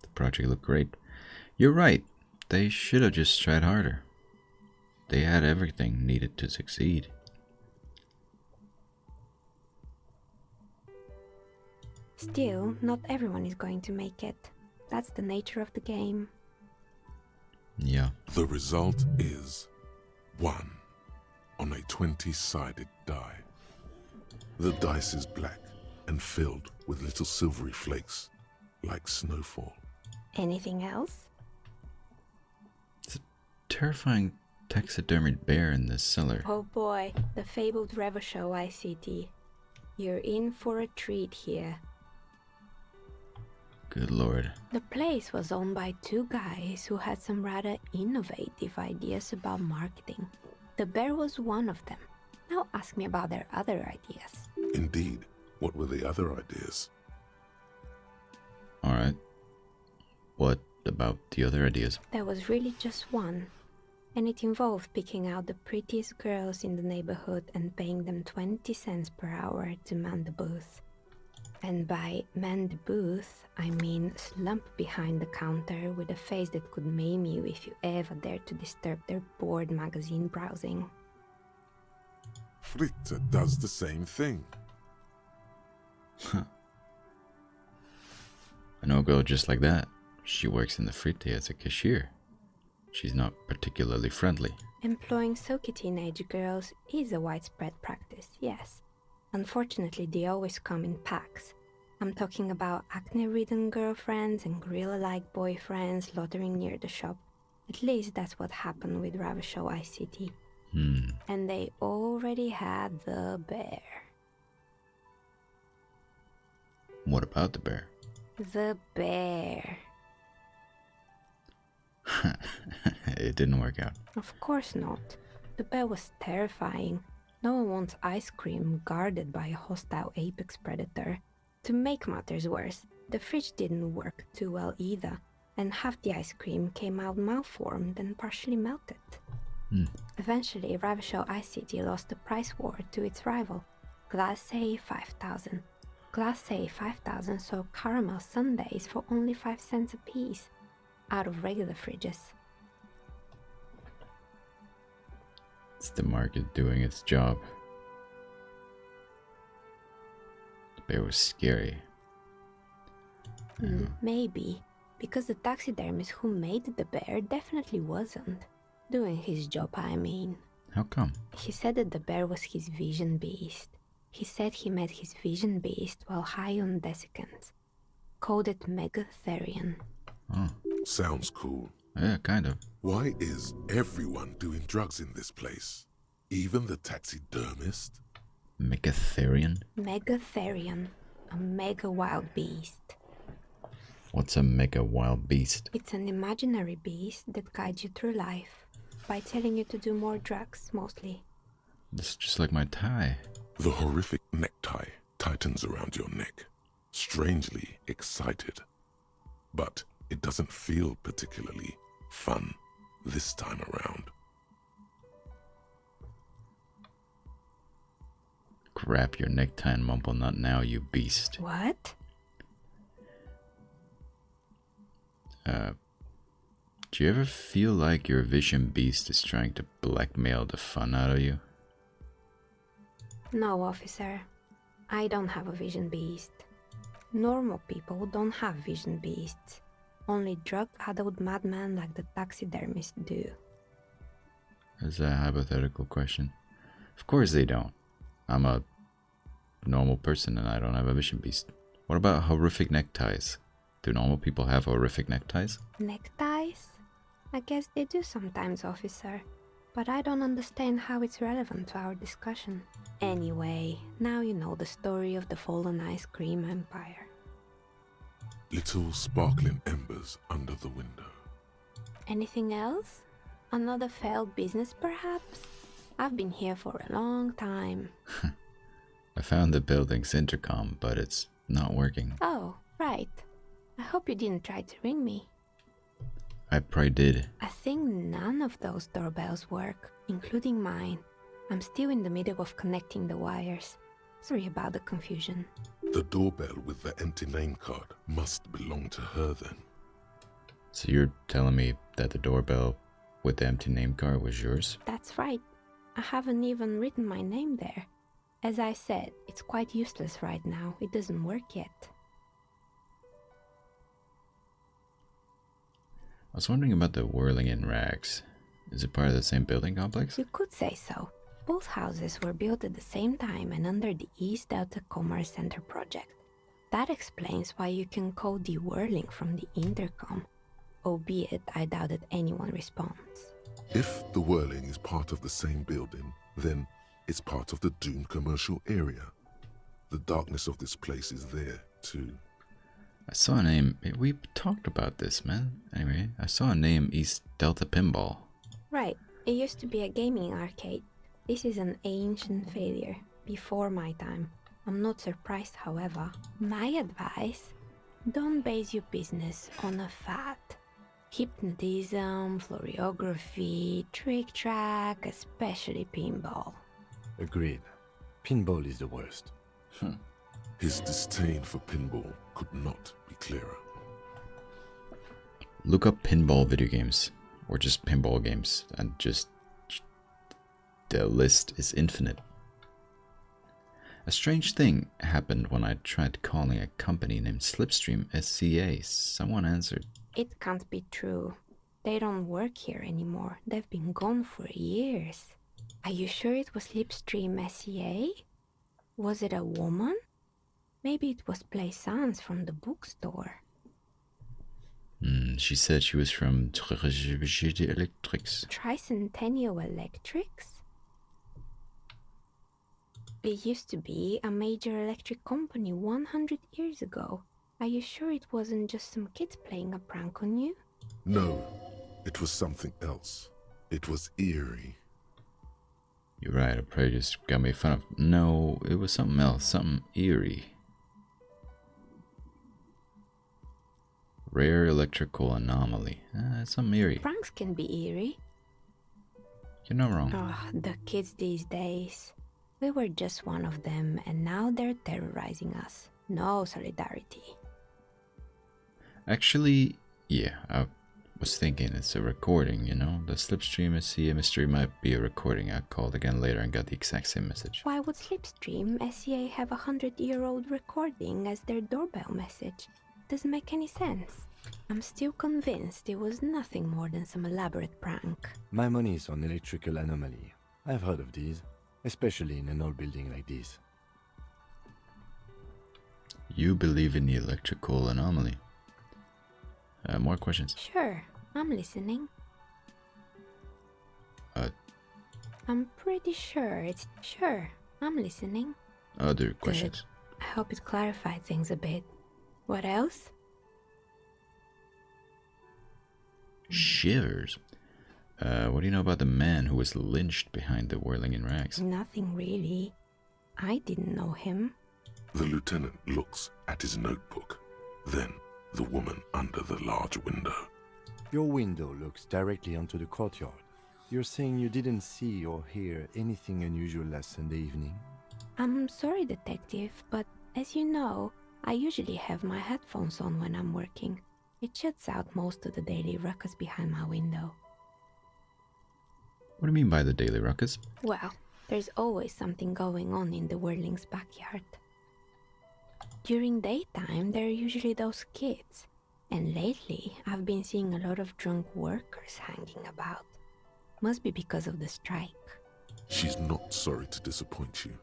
The project looked great. You're right. They should have just tried harder. They had everything needed to succeed. Still, not everyone is going to make it. That's the nature of the game. Yeah. The result is 1 on a 20-sided die. The dice is black and filled with little silvery flakes, like snowfall. Anything else? It's a terrifying taxidermied bear in the cellar. Oh boy, the fabled Revachol ICT. You're in for a treat here. Good lord. The place was owned by two guys who had some rather innovative ideas about marketing. The bear was one of them. Now ask me about their other ideas. Indeed. What were the other ideas? Alright. What about the other ideas? There was really just one. And it involved picking out the prettiest girls in the neighborhood and paying them 20 cents per hour to man the booth. And by man the booth, I mean slump behind the counter with a face that could maim you if you ever dared to disturb their bored magazine browsing. Fritte does the same thing. Huh. I know a girl just like that. She works in the Fritte as a cashier. She's not particularly friendly. Employing silky teenage girls is a widespread practice, yes. Unfortunately, they always come in packs. I'm talking about acne-ridden girlfriends and gorilla-like boyfriends loitering near the shop. At least that's what happened with Revachol ICT. And they already had the bear. What about the bear? The bear. It didn't work out. Of course not. The bear was terrifying. No one wants ice cream guarded by a hostile apex predator. To make matters worse, the fridge didn't work too well either, and half the ice cream came out malformed and partially melted. Eventually, Revachol ICT lost the price war to its rival, Glace 5000. Glace 5000 sold caramel sundaes for only 5 cents a piece, out of regular fridges. It's the market doing its job. The bear was scary. Maybe, because the taxidermist who made the bear definitely wasn't. Doing his job, I mean. How come? He said that the bear was his vision beast. He said he met his vision beast while high on desiccants. Called it Megatherion. Oh. Sounds cool. Yeah, kind of. Why is everyone doing drugs in this place? Even the taxidermist? Megatherion? Megatherion, a mega wild beast. What's a mega wild beast? It's an imaginary beast that guides you through life by telling you to do more drugs, mostly. This is just like my tie. The horrific necktie tightens around your neck, strangely excited. But it doesn't feel particularly fun this time around. Grab your necktie and mumble, not now, you beast. What? Do you ever feel like your vision beast is trying to blackmail the fun out of you? No, officer. I don't have a vision beast. Normal people don't have vision beasts. Only drug-addled madmen like the taxidermist do. That's a hypothetical question. Of course they don't. I'm a normal person and I don't have a vision beast. What about horrific neckties? Do normal people have horrific neckties? Neckties? I guess they do sometimes, officer. But I don't understand how it's relevant to our discussion. Anyway, now you know the story of the fallen ice cream empire. Little sparkling embers under the window. Anything else? Another failed business, perhaps? I've been here for a long time. I found the building's intercom, but it's not working. Oh, right. I hope you didn't try to ring me. I probably did. I think none of those doorbells work, including mine. I'm still in the middle of connecting the wires. Sorry about the confusion. The doorbell with the empty name card must belong to her then. So you're telling me that the doorbell with the empty name card was yours? That's right. I haven't even written my name there. As I said, it's quite useless right now. It doesn't work yet. I was wondering about the whirling in rags. Is it part of the same building complex? You could say so. Both houses were built at the same time and under the East Delta Commerce Center project. That explains why you can call the whirling from the intercom, albeit I doubt that anyone responds. If the whirling is part of the same building, then it's part of the doomed commercial area. The darkness of this place is there, too. I saw a name. We talked about this, man. Anyway, I saw a name, East Delta Pinball. Right. It used to be a gaming arcade. This is an ancient failure, before my time. I'm not surprised, however. My advice, don't base your business on a fad. Hypnotism, floriography, trick-track, especially pinball. Agreed. Pinball is the worst. His disdain for pinball could not be clearer. Look up pinball video games, or just pinball games, and just... the list is infinite. A strange thing happened when I tried calling a company named Slipstream SCA. Someone answered. It can't be true. They don't work here anymore. They've been gone for years. Are you sure it was Slipstream SCA? Was it a woman? Maybe it was Plaisance from the bookstore. She said she was from Electrics. Tricentennial Electrics? It used to be a major electric company 100 years ago. Are you sure it wasn't just some kids playing a prank on you? No, it was something else. It was eerie. You're right, I probably just got made fun of. No, it was something else, something eerie. Rare electrical anomaly. Something eerie. Pranks can be eerie. You're not wrong. Oh, the kids these days. We were just one of them, and now they're terrorizing us. No solidarity. Actually, yeah, I was thinking it's a recording, you know? The Slipstream SCA mystery might be a recording. I called again later and got the exact same message. Why would Slipstream SCA have a 100-year-old recording as their doorbell message? Doesn't make any sense. I'm still convinced it was nothing more than some elaborate prank. My money is on electrical anomaly. I've heard of these, especially in an old building like this. You believe in the electrical anomaly. More questions? Sure, I'm listening. Uh, I'm pretty sure it's... Sure, I'm listening. Other questions? Good. I hope it clarified things a bit. What else? Shivers. What do you know about the man who was lynched behind the whirling in rags? Nothing really. I didn't know him. The lieutenant looks at his notebook, then the woman under the large window. Your window looks directly onto the courtyard. You're saying you didn't see or hear anything unusual last Sunday evening? I'm sorry, detective, but as you know, I usually have my headphones on when I'm working. It shuts out most of the daily ruckus behind my window. What do you mean by the daily ruckus? Well, there's always something going on in the Whirling's backyard. During daytime, there are usually those kids. And lately, I've been seeing a lot of drunk workers hanging about. Must be because of the strike. She's not sorry to disappoint you.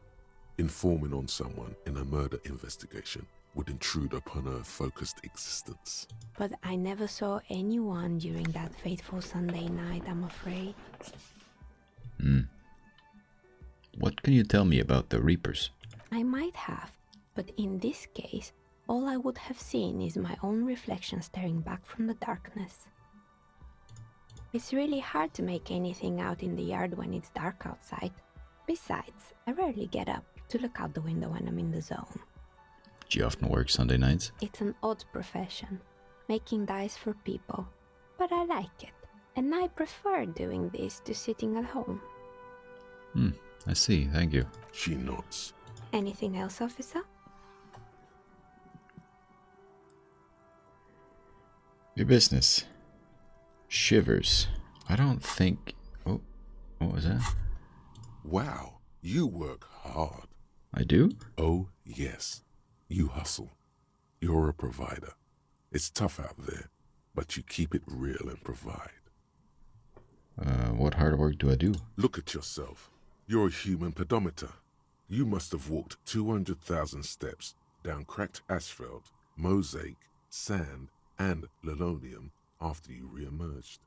Informing on someone in a murder investigation would intrude upon her focused existence. But I never saw anyone during that fateful Sunday night, I'm afraid. What can you tell me about the Reapers? I might have, but in this case, all I would have seen is my own reflection staring back from the darkness. It's really hard to make anything out in the yard when it's dark outside. Besides, I rarely get up to look out the window when I'm in the zone. Do you often work Sunday nights? It's an odd profession, making dice for people, but I like it, and I prefer doing this to sitting at home. I see, thank you. She nods. Anything else, officer? Your business. Shivers. I don't think... Oh, what was that? Wow, you work hard. I do? Oh, yes. You hustle. You're a provider. It's tough out there, but you keep it real and provide. What hard work do I do? Look at yourself. You're a human pedometer. You must have walked 200,000 steps down cracked asphalt, mosaic, sand, and linoleum after you re-emerged.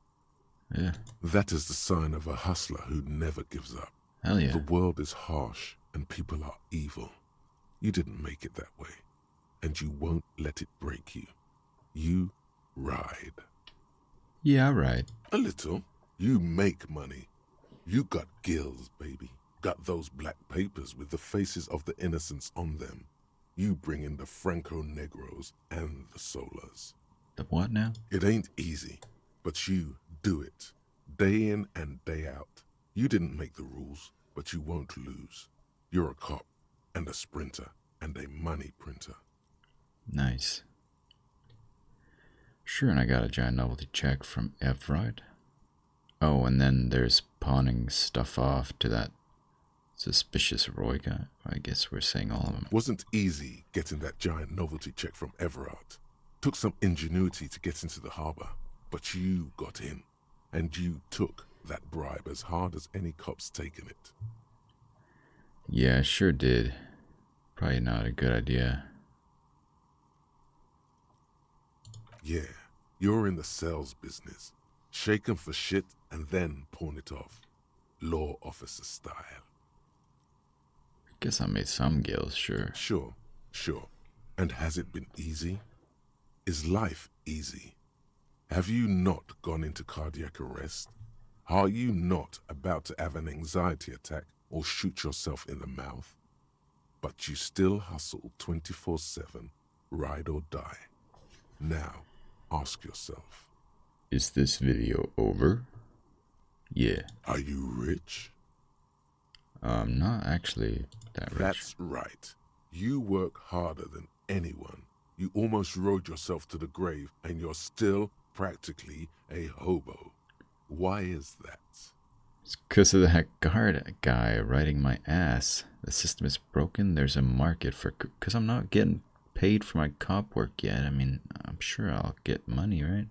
Yeah. That is the sign of a hustler who never gives up. Hell yeah. The world is harsh and people are evil. You didn't make it that way, and you won't let it break you. You ride. Yeah, right. A little. You make money. You got gills, baby. Got those black papers with the faces of the innocents on them. You bring in the Franco-Negros and the Solas. The what now? It ain't easy, but you do it. Day in and day out. You didn't make the rules, but you won't lose. You're a cop, and a sprinter, and a money printer. Nice. Sure, and I got a giant novelty check from Everard. Oh, and then there's pawning stuff off to that suspicious Roy guy. I guess we're saying all of them. Wasn't easy getting that giant novelty check from Everard. Took some ingenuity to get into the harbor, but you got in, and you took that bribe as hard as any cop's taken it. Yeah, sure did. Probably not a good idea. Yeah, you're in the sales business. Shake 'em for shit and then pawn it off. Law officer style. Guess I made some gills, sure. Sure. And has it been easy? Is life easy? Have you not gone into cardiac arrest? Are you not about to have an anxiety attack or shoot yourself in the mouth? But you still hustle 24/7, ride or die. Now, ask yourself. Is this video over? Yeah. Are you rich? Not actually that rich. That's right. You work harder than anyone. You almost rode yourself to the grave, and you're still practically a hobo. Why is that? It's because of that guard guy riding my ass. The system is broken. There's a market for... Because I'm not getting paid for my cop work yet. I mean, I'm sure I'll get money, right?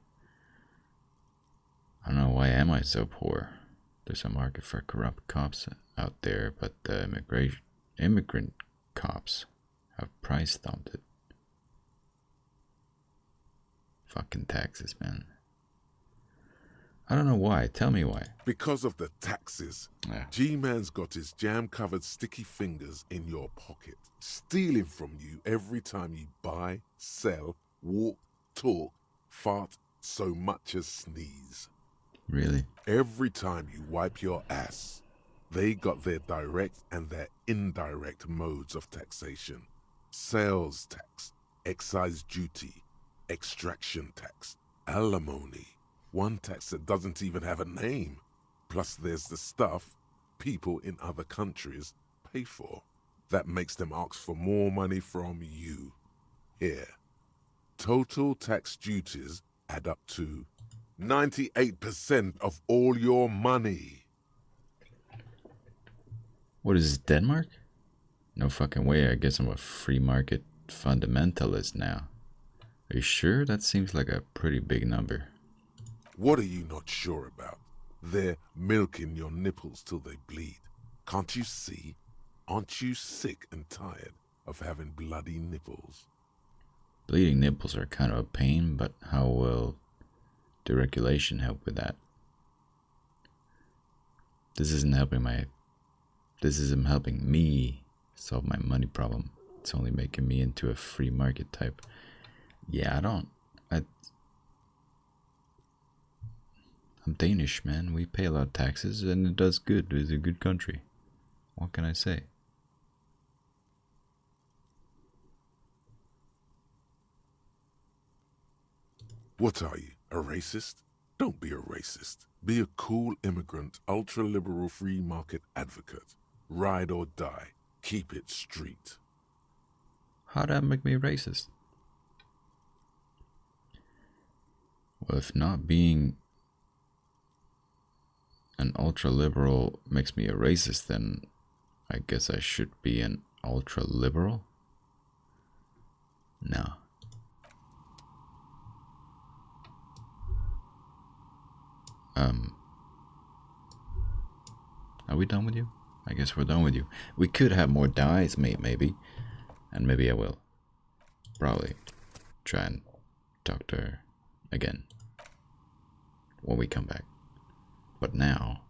I don't know, why am I so poor? There's a market for corrupt cops out there, but the immigrant cops have price thumped it. Fucking taxes, man. I don't know why. Tell me why. Because of the taxes. Yeah. G-Man's got his jam-covered sticky fingers in your pocket, stealing from you every time you buy, sell, walk, talk, fart, so much as sneeze. Really? Every time you wipe your ass, they got their direct and their indirect modes of taxation. Sales tax, excise duty, extraction tax, alimony. One tax that doesn't even have a name. Plus there's the stuff people in other countries pay for. That makes them ask for more money from you. Here. Total tax duties add up to 98% of all your money. What is this, Denmark? No fucking way, I guess I'm a free market fundamentalist now. Are you sure? That seems like a pretty big number. What are you not sure about? They're milking your nipples till they bleed. Can't you see? Aren't you sick and tired of having bloody nipples? Bleeding nipples are kind of a pain, but how will deregulation help with that? This isn't helping me solve my money problem. It's only making me into a free market type. Yeah, I'm Danish, man. We pay a lot of taxes and it does good. It's a good country. What can I say? What are you, a racist? Don't be a racist. Be a cool immigrant, ultra-liberal free market advocate. Ride or die. Keep it street. How'd that make me racist? Well, if not being an ultra-liberal makes me a racist, then I guess I should be an ultra-liberal? No. Are we done with you? I guess we're done with you. We could have more dies, maybe. And maybe I will. Probably try and talk to her again when we come back. But now,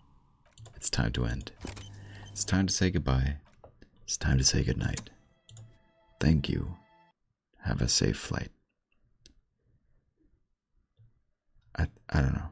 it's time to end. It's time to say goodbye. It's time to say goodnight. Thank you. Have a safe flight. I don't know.